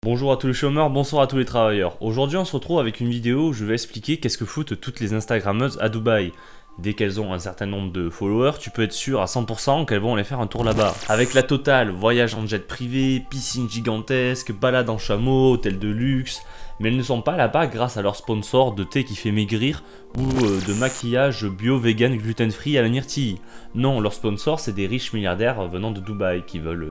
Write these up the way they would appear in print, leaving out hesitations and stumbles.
Bonjour à tous les chômeurs, bonsoir à tous les travailleurs. Aujourd'hui on se retrouve avec une vidéo où je vais expliquer qu'est-ce que foutent toutes les Instagrammeuses à Dubaï. Dès qu'elles ont un certain nombre de followers, tu peux être sûr à 100% qu'elles vont aller faire un tour là-bas. Avec la totale, voyage en jet privé, piscine gigantesque, balade en chameau, hôtel de luxe. Mais elles ne sont pas là-bas grâce à leur sponsor de thé qui fait maigrir ou de maquillage bio, vegan, gluten free à la myrtille. Non, leur sponsor c'est des riches milliardaires venant de Dubaï qui veulent...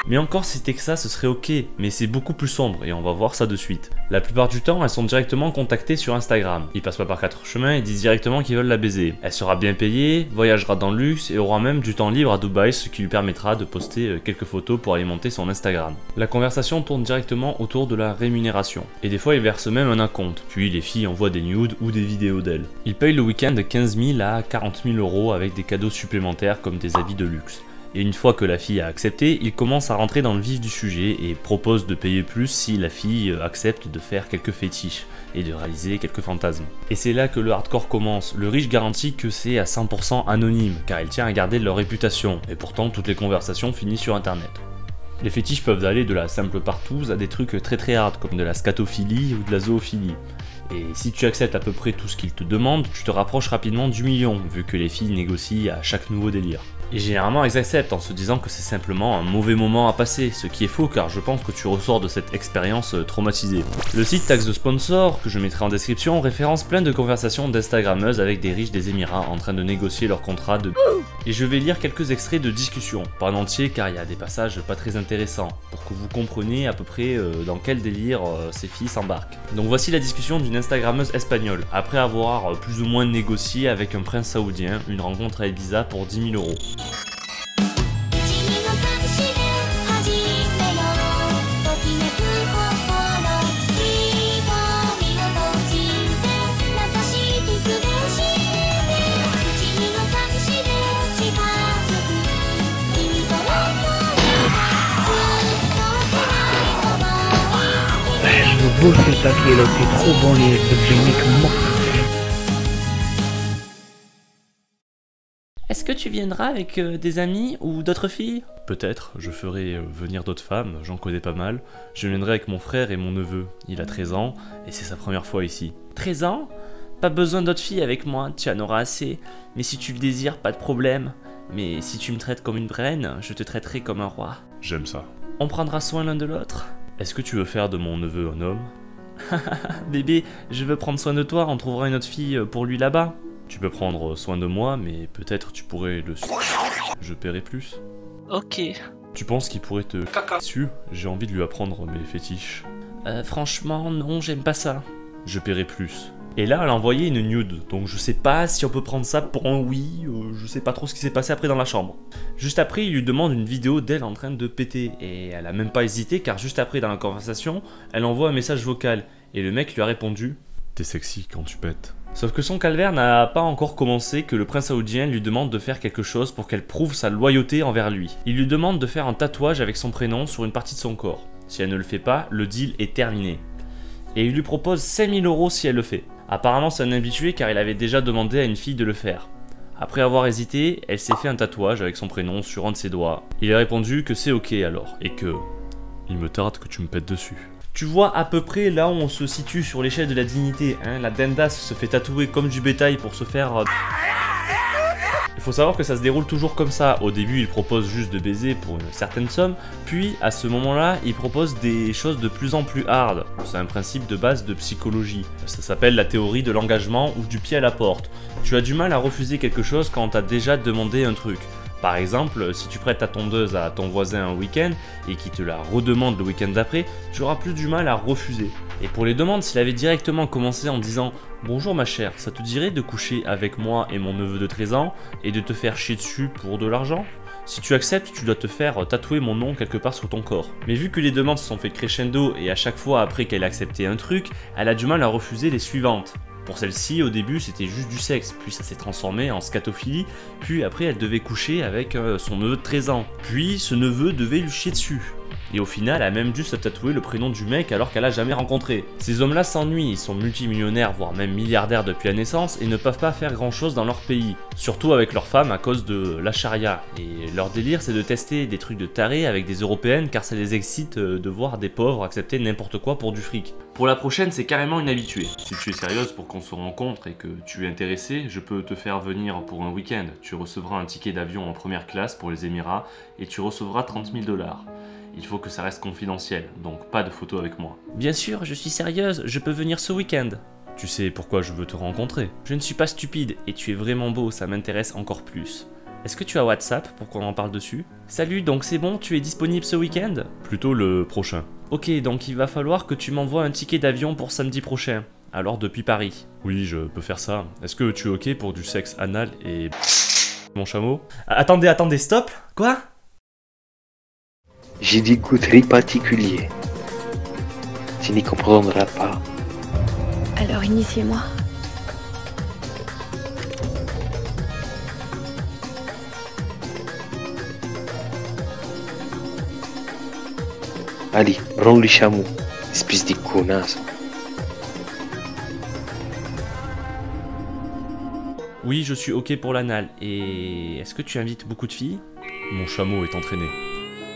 Mais encore si c'était que ça, ce serait ok, mais c'est beaucoup plus sombre et on va voir ça de suite. La plupart du temps, elles sont directement contactées sur Instagram. Ils passent pas par 4 chemins et disent directement qu'ils veulent la baiser. Elle sera bien payée, voyagera dans le luxe et aura même du temps libre à Dubaï, ce qui lui permettra de poster quelques photos pour alimenter son Instagram. La conversation tourne directement autour de la rémunération. Et des fois, ils versent même un acompte, puis les filles envoient des nudes ou des vidéos d'elles. Ils payent le week-end 15 000 à 40 000 € avec des cadeaux supplémentaires comme des habits de luxe. Et une fois que la fille a accepté, il commence à rentrer dans le vif du sujet et propose de payer plus si la fille accepte de faire quelques fétiches et de réaliser quelques fantasmes. Et c'est là que le hardcore commence. Le riche garantit que c'est à 100% anonyme, car il tient à garder leur réputation, et pourtant toutes les conversations finissent sur internet. Les fétiches peuvent aller de la simple partouze à des trucs très hard, comme de la scatophilie ou de la zoophilie. Et si tu acceptes à peu près tout ce qu'ils te demandent, tu te rapproches rapidement du million, vu que les filles négocient à chaque nouveau délire. Et généralement elles acceptent en se disant que c'est simplement un mauvais moment à passer, ce qui est faux car je pense que tu ressors de cette expérience traumatisée. Le site Tax de Sponsor, que je mettrai en description, référence plein de conversations d'instagrammeuses avec des riches des Émirats en train de négocier leur contrat de... Et je vais lire quelques extraits de discussion, pas en entier car il y a des passages pas très intéressants, pour que vous compreniez à peu près dans quel délire ces filles s'embarquent. Donc voici la discussion d'une instagrammeuse espagnole, après avoir plus ou moins négocié avec un prince saoudien une rencontre à Ibiza pour 10 000 €. Je veux bosser ta fille, là, c'est trop bon les techniques mortes. Est-ce que tu viendras avec des amis ou d'autres filles? Peut-être, je ferai venir d'autres femmes, j'en connais pas mal. Je viendrai avec mon frère et mon neveu, il a 13 ans et c'est sa première fois ici. 13 ans? Pas besoin d'autres filles avec moi, tu en auras assez. Mais si tu le désires, pas de problème. Mais si tu me traites comme une reine, je te traiterai comme un roi. J'aime ça. On prendra soin l'un de l'autre. Est-ce que tu veux faire de mon neveu un homme? Bébé, je veux prendre soin de toi, on trouvera une autre fille pour lui là-bas. Tu peux prendre soin de moi, mais peut-être tu pourrais le... Je paierai plus. Ok. Tu penses qu'il pourrait te... Su, j'ai envie de lui apprendre mes fétiches. Franchement, non, j'aime pas ça. Je paierai plus. Et là, elle a envoyé une nude, donc je sais pas si on peut prendre ça pour un oui, je sais pas trop ce qui s'est passé après dans la chambre. Juste après, il lui demande une vidéo d'elle en train de péter, et elle a même pas hésité car juste après dans la conversation, elle envoie un message vocal, et le mec lui a répondu « T'es sexy quand tu pètes ». Sauf que son calvaire n'a pas encore commencé que le prince saoudien lui demande de faire quelque chose pour qu'elle prouve sa loyauté envers lui. Il lui demande de faire un tatouage avec son prénom sur une partie de son corps. Si elle ne le fait pas, le deal est terminé. Et il lui propose 5 000 € si elle le fait. Apparemment c'est un habitué car il avait déjà demandé à une fille de le faire. Après avoir hésité, elle s'est fait un tatouage avec son prénom sur un de ses doigts. Il a répondu que c'est ok alors, et que... Il me tarde que tu me pètes dessus. Tu vois à peu près là où on se situe sur l'échelle de la dignité, hein. La Dendas se fait tatouer comme du bétail pour se faire... Il faut savoir que ça se déroule toujours comme ça. Au début, il propose juste de baiser pour une certaine somme, puis à ce moment-là, il propose des choses de plus en plus hard. C'est un principe de base de psychologie. Ça s'appelle la théorie de l'engagement ou du pied à la porte. Tu as du mal à refuser quelque chose quand on t'a déjà demandé un truc. Par exemple, si tu prêtes ta tondeuse à ton voisin un week-end et qu'il te la redemande le week-end d'après, tu auras plus du mal à refuser. Et pour les demandes, s'il avait directement commencé en disant « Bonjour ma chère, ça te dirait de coucher avec moi et mon neveu de 13 ans et de te faire chier dessus pour de l'argent ? Si tu acceptes, tu dois te faire tatouer mon nom quelque part sur ton corps. » Mais vu que les demandes se sont fait crescendo et à chaque fois après qu'elle a accepté un truc, elle a du mal à refuser les suivantes. Pour celle-ci, au début, c'était juste du sexe, puis ça s'est transformé en scatophilie, puis après elle devait coucher avec son neveu de 13 ans. Puis ce neveu devait lui chier dessus. Et au final, elle a même dû se tatouer le prénom du mec alors qu'elle a jamais rencontré. Ces hommes-là s'ennuient, ils sont multimillionnaires, voire même milliardaires depuis la naissance, et ne peuvent pas faire grand chose dans leur pays. Surtout avec leurs femmes à cause de la charia. Et leur délire, c'est de tester des trucs de tarés avec des européennes car ça les excite de voir des pauvres accepter n'importe quoi pour du fric. Pour la prochaine, c'est carrément une habituée. Si tu es sérieuse pour qu'on se rencontre et que tu es intéressé, je peux te faire venir pour un week-end. Tu recevras un ticket d'avion en première classe pour les Émirats et tu recevras 30 000 $. Il faut que ça reste confidentiel, donc pas de photos avec moi. Bien sûr, je suis sérieuse, je peux venir ce week-end. Tu sais pourquoi je veux te rencontrer. Je ne suis pas stupide et tu es vraiment beau, ça m'intéresse encore plus. Est-ce que tu as WhatsApp pour qu'on en parle dessus? Salut, donc c'est bon, tu es disponible ce week-end? Plutôt le prochain. Ok, donc il va falloir que tu m'envoies un ticket d'avion pour samedi prochain. Alors depuis Paris. Oui, je peux faire ça. Est-ce que tu es ok pour du sexe anal et... mon chameau? Attendez, stop. Quoi? J'ai des goûts très particuliers. Tu n'y comprendras pas. Alors initiez-moi. Allez, rends le chameau, espèce de connasse. Oui, je suis ok pour l'anal. Et est-ce que tu invites beaucoup de filles? Mon chameau est entraîné.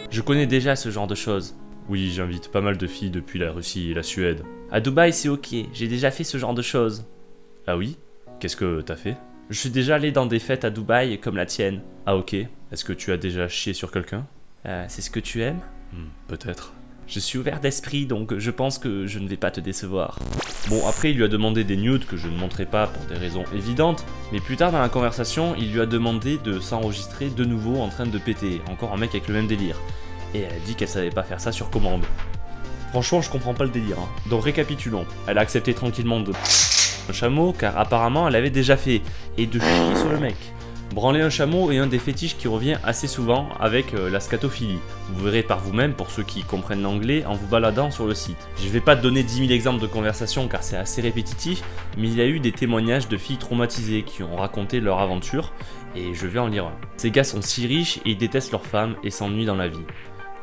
Je connais déjà ce genre de choses. Oui, j'invite pas mal de filles depuis la Russie et la Suède. À Dubaï, c'est ok, j'ai déjà fait ce genre de choses. Ah oui? Qu'est-ce que t'as fait? Je suis déjà allé dans des fêtes à Dubaï comme la tienne. Ah ok. Est-ce que tu as déjà chié sur quelqu'un? C'est ce que tu aimes? Peut-être. Je suis ouvert d'esprit, donc je pense que je ne vais pas te décevoir. Bon, après, il lui a demandé des nudes que je ne montrerai pas pour des raisons évidentes, mais plus tard dans la conversation, il lui a demandé de s'enregistrer de nouveau en train de péter, encore un mec avec le même délire. Et elle a dit qu'elle savait pas faire ça sur commande. Franchement, je comprends pas le délire. Hein. Donc récapitulons, elle a accepté tranquillement de un chameau, car apparemment elle avait déjà fait, et de chier sur le mec. Branler un chameau est un des fétiches qui revient assez souvent avec la scatophilie. Vous verrez par vous-même pour ceux qui comprennent l'anglais en vous baladant sur le site. Je vais pas te donner 10 000 exemples de conversations car c'est assez répétitif, mais il y a eu des témoignages de filles traumatisées qui ont raconté leur aventure et je vais en lire un. Ces gars sont si riches et ils détestent leurs femmes et s'ennuient dans la vie.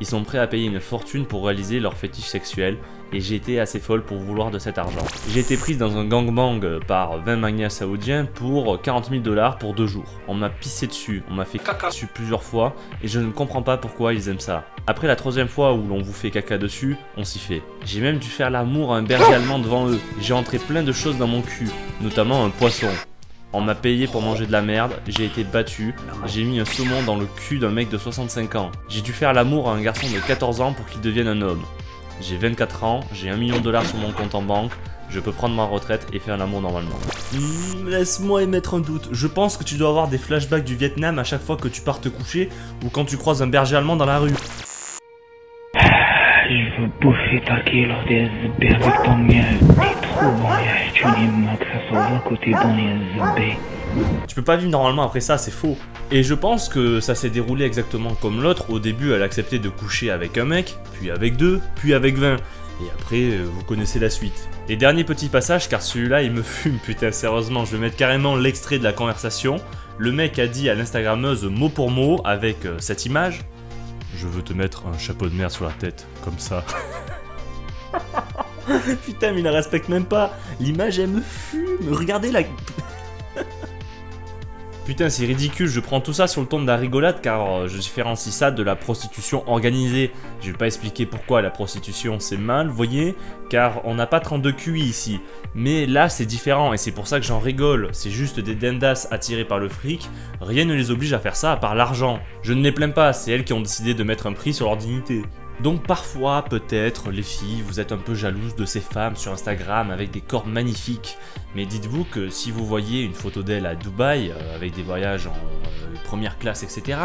Ils sont prêts à payer une fortune pour réaliser leur fétiche sexuel et j'ai été assez folle pour vouloir de cet argent. J'ai été prise dans un gangbang par 20 magnats saoudiens pour 40 000 $ pour 2 jours. On m'a pissé dessus, on m'a fait caca dessus plusieurs fois et je ne comprends pas pourquoi ils aiment ça. Après la troisième fois où l'on vous fait caca dessus, on s'y fait. J'ai même dû faire l'amour à un berger allemand devant eux. J'ai entré plein de choses dans mon cul, notamment un poisson. On m'a payé pour manger de la merde, j'ai été battu, j'ai mis un saumon dans le cul d'un mec de 65 ans. J'ai dû faire l'amour à un garçon de 14 ans pour qu'il devienne un homme. J'ai 24 ans, j'ai 1 million $ sur mon compte en banque, je peux prendre ma retraite et faire l'amour normalement. Laisse-moi émettre un doute, je pense que tu dois avoir des flashbacks du Vietnam à chaque fois que tu pars te coucher ou quand tu croises un berger allemand dans la rue. Je veux bouffer ta gueule des zbé avec ton miel. T'es trop bon, tu n'es pas que ça soit côté bon les zbé. Tu peux pas vivre normalement après ça, c'est faux. Et je pense que ça s'est déroulé exactement comme l'autre. Au début, elle acceptait de coucher avec un mec, puis avec 2, puis avec 20. Et après, vous connaissez la suite. Et dernier petit passage, car celui-là, il me fume, putain, sérieusement, je vais mettre carrément l'extrait de la conversation. Le mec a dit à l'instagrammeuse mot pour mot, avec cette image. Je veux te mettre un chapeau de merde sur la tête, comme ça. Putain, mais il la respecte même pas. L'image, elle me fume. Regardez la... Putain, c'est ridicule, je prends tout ça sur le ton de la rigolade car je différencie ça de la prostitution organisée. Je vais pas expliquer pourquoi la prostitution c'est mal, vous voyez, car on n'a pas 32 QI ici. Mais là c'est différent et c'est pour ça que j'en rigole. C'est juste des dendas attirés par le fric, rien ne les oblige à faire ça à part l'argent. Je ne les plains pas, c'est elles qui ont décidé de mettre un prix sur leur dignité. Donc parfois, peut-être, les filles, vous êtes un peu jalouses de ces femmes sur Instagram avec des corps magnifiques. Mais dites-vous que si vous voyez une photo d'elles à Dubaï, avec des voyages en première classe, etc.,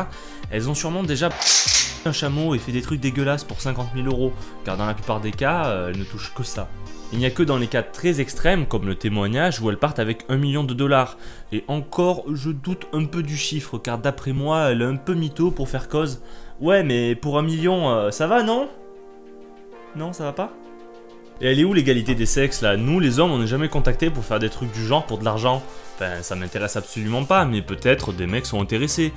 elles ont sûrement déjà un chameau et fait des trucs dégueulasses pour 50 000 €, car dans la plupart des cas, elles ne touchent que ça. Il n'y a que dans les cas très extrêmes, comme le témoignage, où elles partent avec 1 million $. Et encore, je doute un peu du chiffre, car d'après moi, elle est un peu mytho pour faire cause. Ouais, mais pour 1 million, ça va, non? Non, ça va pas? Et elle est où l'égalité des sexes, là? Nous, les hommes, on n'est jamais contactés pour faire des trucs du genre pour de l'argent. Enfin, ça m'intéresse absolument pas, mais peut-être des mecs sont intéressés.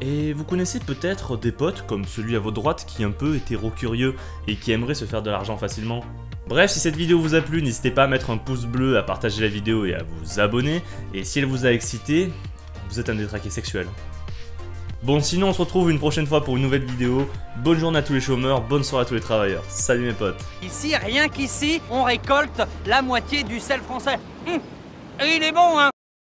Et vous connaissez peut-être des potes comme celui à votre droite qui est un peu hétéro-curieux et qui aimerait se faire de l'argent facilement. Bref, si cette vidéo vous a plu, n'hésitez pas à mettre un pouce bleu, à partager la vidéo et à vous abonner. Et si elle vous a excité, vous êtes un détraqué sexuel. Bon, sinon on se retrouve une prochaine fois pour une nouvelle vidéo. Bonne journée à tous les chômeurs, bonne soirée à tous les travailleurs. Salut mes potes. Ici, rien qu'ici, on récolte la moitié du sel français. Et il est bon, hein.